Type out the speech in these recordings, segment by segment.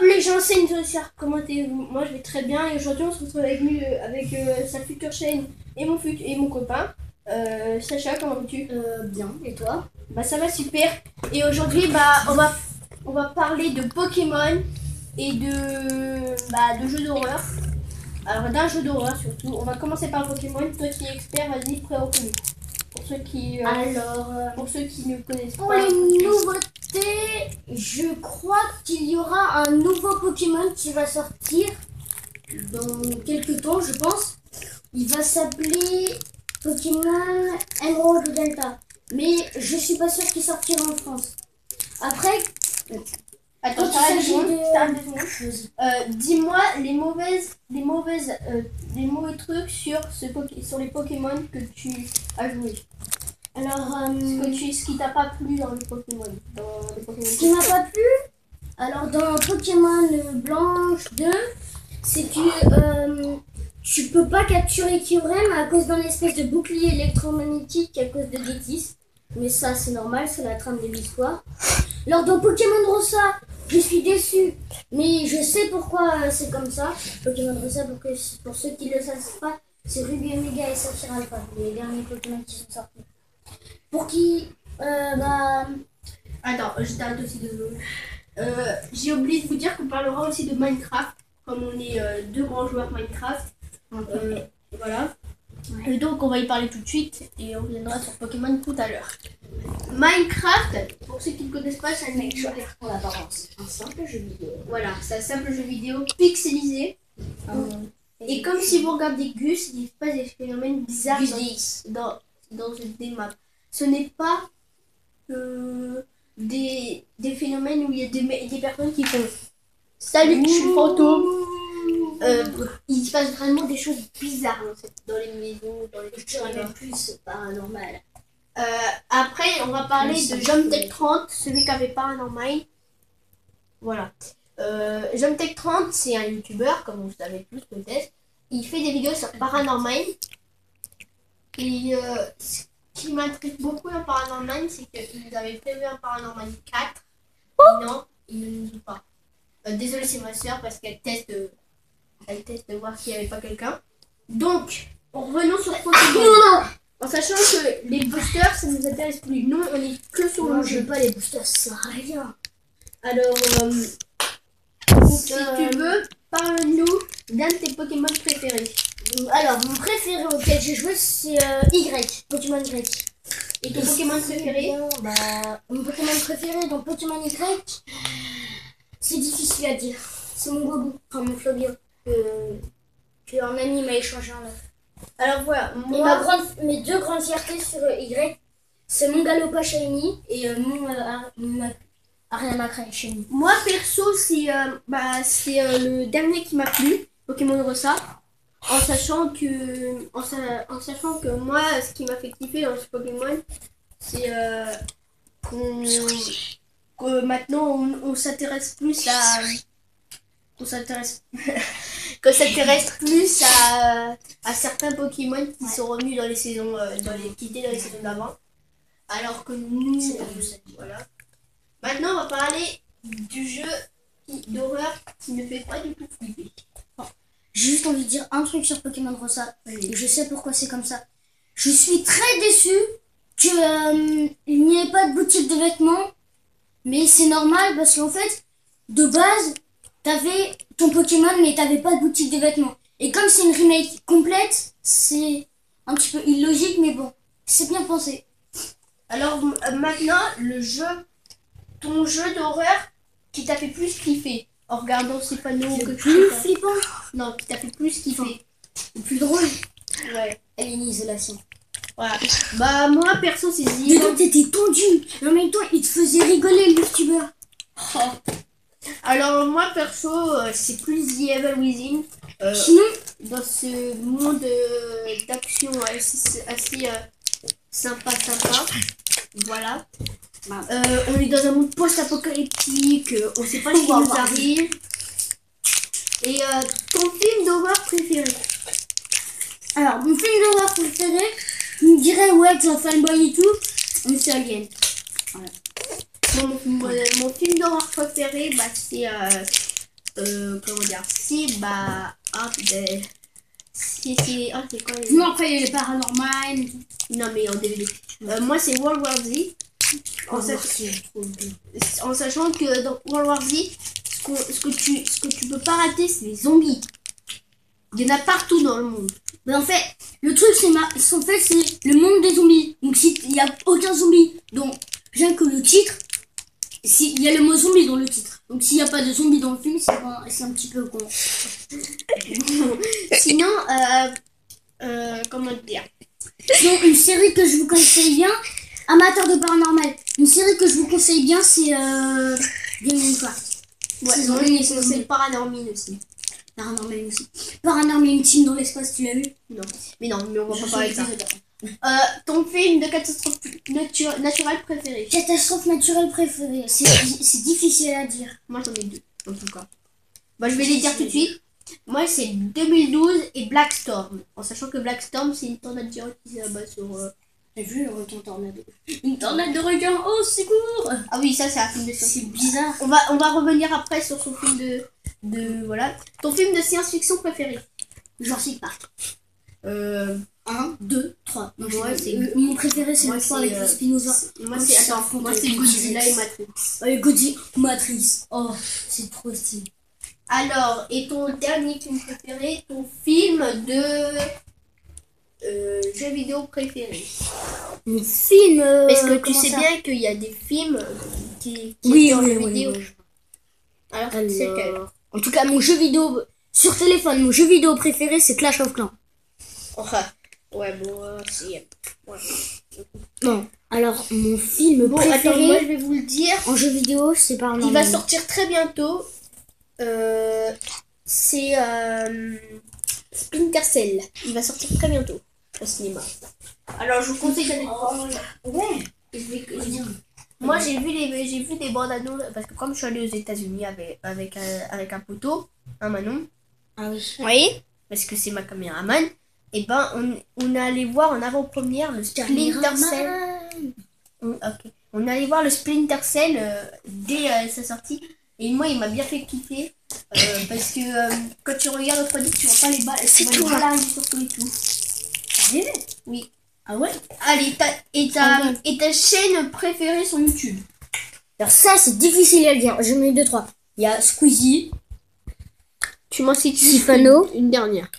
les gens, c'est une socière. Comment allez-vous? Moi, je vais très bien. Et aujourd'hui, on se retrouve avec sa future chaîne et mon copain. Sacha, comment vas-tu? Bien, et toi? Bah, ça va super. Et aujourd'hui, on va parler de Pokémon et de jeux d'horreur. Alors, d'un jeu d'horreur surtout. On va commencer par Pokémon. Toi qui es expert, vas-y, prêt au premier. Pour ceux qui ne connaissent Pour pas. les nouveautés, je crois qu'il y aura un nouveau Pokémon qui va sortir dans quelques temps, je pense. Il va s'appeler Pokémon Emerald Delta. Mais je suis pas sûre qu'il sortira en France. Après, Attends, quand je t'arrête il s'agit deux secondes. Dis-moi les mauvais trucs sur les Pokémon que tu as joué. alors, Ce qui t'a pas plu dans les Pokémon. ce qui m'a pas plu, alors dans Pokémon Blanche 2, c'est que tu peux pas capturer Kyurem à cause d'un espèce de bouclier électromagnétique à cause de Détis. Mais ça, c'est normal, c'est la trame de l'histoire. Alors dans Pokémon Rosa, je suis déçue, mais je sais pourquoi c'est comme ça. Pokémon Rosa, pour ceux qui ne le savent pas, c'est Ruby Omega et Saphir Alpha, les derniers Pokémon qui sont sortis. Pour qui, Attends, je t'arrête aussi 2 secondes. J'ai oublié de vous dire qu'on parlera aussi de Minecraft, comme on est deux grands joueurs Minecraft. Voilà. Et donc on va y parler tout de suite et on reviendra sur Pokémon tout à l'heure. Minecraft, pour ceux qui ne connaissent pas, c'est un jeu pour l'apparence, un simple jeu vidéo. Voilà, c'est un simple jeu vidéo pixelisé. Et comme si vous regardez Gus, il se passe des phénomènes bizarres dans des maps. Ce n'est pas des phénomènes où il y a des personnes qui font salut, je suis le fantôme. Il se passe vraiment des choses bizarres dans les maisons, dans les plus paranormal. après, on va parler de Jumptech 30, celui qui avait Paranormal. Voilà. Jumptech 30, c'est un youtubeur, comme vous savez tous peut-être. Il fait des vidéos sur Paranormal. Et ce qui m'intrigue beaucoup dans Paranormal, c'est qu'ils avaient prévu un Paranormal 4. Non, ils ne nous ont pas. Désolée, c'est ma soeur parce qu'elle teste de voir s'il n'y avait pas quelqu'un. Donc, revenons sur Pokémon. En sachant que les boosters, ça ne nous intéresse plus. Nous, on est que sur le jeu. Pas les boosters, ça sert à rien. Alors, si tu veux, parle-nous d'un de tes Pokémon préférés. Alors, mon préféré auquel j'ai joué, c'est Y, Pokémon Y. Et ton Pokémon préféré? Mon Pokémon préféré dans Pokémon Y, c'est difficile à dire. C'est mon Gobu, enfin mon Flobio, qu'un ami m'a échangé en œuf. Alors voilà, mes deux grandes fiertés sur Y, c'est mon Galopa Shiny et mon Ariana Shiny. Moi perso, c'est le dernier qui m'a plu, Pokémon Rosa. En sachant que moi, ce qui m'a fait kiffer dans ce Pokémon, c'est que maintenant on s'intéresse plus à à certains Pokémon qui sont revenus dans les saisons qui étaient dans les saisons d'avant, alors que nous voilà. Maintenant on va parler du jeu d'horreur qui ne fait pas du tout flipper. J'ai juste envie de dire un truc sur Pokémon Rosa, et je sais pourquoi c'est comme ça. Je suis très déçue qu'il n'y ait pas de boutique de vêtements, mais c'est normal parce qu'en fait, de base, t'avais ton Pokémon, mais t'avais pas de boutique de vêtements. Et comme c'est une remake complète, c'est un petit peu illogique, mais bon, c'est bien pensé. Alors maintenant, ton jeu d'horreur qui t'a fait plus kiffer en regardant ces panneaux que plus flippant. Non, qui t'a fait plus kiffer. Le plus drôle. Ouais. Elle est une isolation. Voilà. Bah moi perso c'est Mais quand t'étais tendu, en même temps il te faisait rigoler le youtubeur. Oh. Alors moi perso c'est plus The Evil Within. Sinon, dans ce monde d'action assez sympa. Voilà. On est dans un monde post-apocalyptique, on sait pas ce qui nous arrive. Et ton film d'horreur préféré? Alors, mon film d'horreur préféré, je me dirais ouais, que j'en fanboy et tout, mais c'est Alien. Voilà. Mon film d'horreur préféré, c'est comment dire, si, bah, ah, ben, si, c'est quoi Non, après, il y a les paranormal. Non, mais en DVD. Moi, c'est World War Z. En sachant que dans World War Z, ce que tu peux pas rater, c'est les zombies. Il y en a partout dans le monde. Mais en fait, le truc, c'est le monde des zombies. Donc, s'il n'y a aucun zombie, donc, rien que le titre, il y a le mot zombie dans le titre. Donc, s'il n'y a pas de zombie dans le film, c'est un petit peu con. Sinon, comment dire, Donc, une série que je vous conseille bien, amateur de paranormal, une série que je vous conseille bien, c'est Gamecraft. ouais, Saison oui, 1 et saison c'est 2. Paranormal aussi. Paranormal aussi. Paranormal Team dans l'espace, tu l'as vu? Non, mais on va pas parler de ça. L'épisode. Ton film de catastrophe naturelle préféré? Catastrophe naturelle préférée, c'est difficile à dire. Moi, j'en ai deux, en tout cas. Bah, je vais les dire tout de suite. Moi, c'est 2012 et Black Storm. En sachant que Black Storm, c'est une tornade géante qui s'abat sur... T'as vu le requin tornado? Une tornade de requin, oh secours! Ah oui, ça, c'est un film de C'est science-fiction. bizarre. On va revenir après sur son film de voilà. Ton film de science-fiction préféré? Jurassic Park. 1, 2, 3. Ouais, c'est... Mon préféré, c'est Moi, le 3 c'est, avec le spinosaure. Moi, Quand c'est... ils Attends, s'affrontent moi, avec c'est le Godzilla T-Rex. et Matrix. Godzilla, Matrice. Oh, c'est trop stylé. Alors, et ton dernier film préféré? Ton film de... jeu vidéo préféré? Mon film. Parce que tu comment sais ça bien qu'il y a des films qui Oui, étaient en oui, jeu oui, vidéo. oui. Alors, c'est lequel? Alors, en tout cas, mon jeu vidéo sur téléphone, mon jeu vidéo préféré, c'est Clash of Clans. Enfin, ouais, bon, c'est... Ouais. Non. Alors, mon film Bon, attends, moi, préféré je vais vous le dire. en jeu vidéo, c'est par Il va sortir très bientôt. C'est Splinter Cell. Il va sortir très bientôt au cinéma. Alors, je vous conseille d'aller voir. Ouais. Moi, j'ai vu des bandes annonces parce que comme je suis allée aux États-Unis avec un poteau, un Manon, Ah oui. oui, parce que c'est ma caméraman, et ben on est allé voir en avant-première le Splinter Cell. On est allé voir le Splinter Cell dès sa sortie. Et moi, il m'a bien fait kiffer. Parce que quand tu regardes au 3D, tu vois pas les balles. Tu vois les balles arriver sur tout et tout. Oui. Ah ouais. Allez, ta chaîne préférée sur YouTube? Alors ça, c'est difficile à dire. Je mets 2, 3. Il y a Squeezie. Tu m'en cites Sifano. une dernière.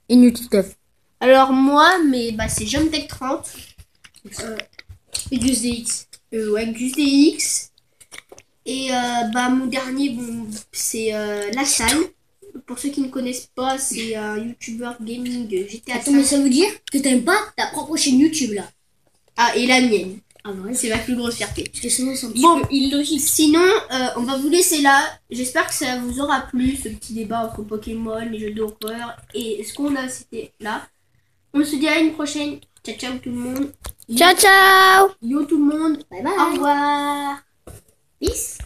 Et Nutituff. Alors moi, c'est JomTech 30. Et GusDX. Ouais, GusDX. Et mon dernier, c'est La Salle. Pour ceux qui ne connaissent pas, c'est un YouTuber gaming GTA Attends, mais 5. ça veut dire que t'aimes pas ta propre chaîne YouTube là? Ah, et la mienne. Ah ouais. C'est ma plus grosse fierté. Parce que sinon, c'est un petit Bon, peu illogique. sinon, on va vous laisser là. J'espère que ça vous aura plu, ce petit débat entre Pokémon, les jeux d'horreur et ce qu'on a cité là. On se dit à une prochaine. Ciao, ciao tout le monde. Ciao, ciao. Yo tout le monde. Bye bye. Au revoir. Peace.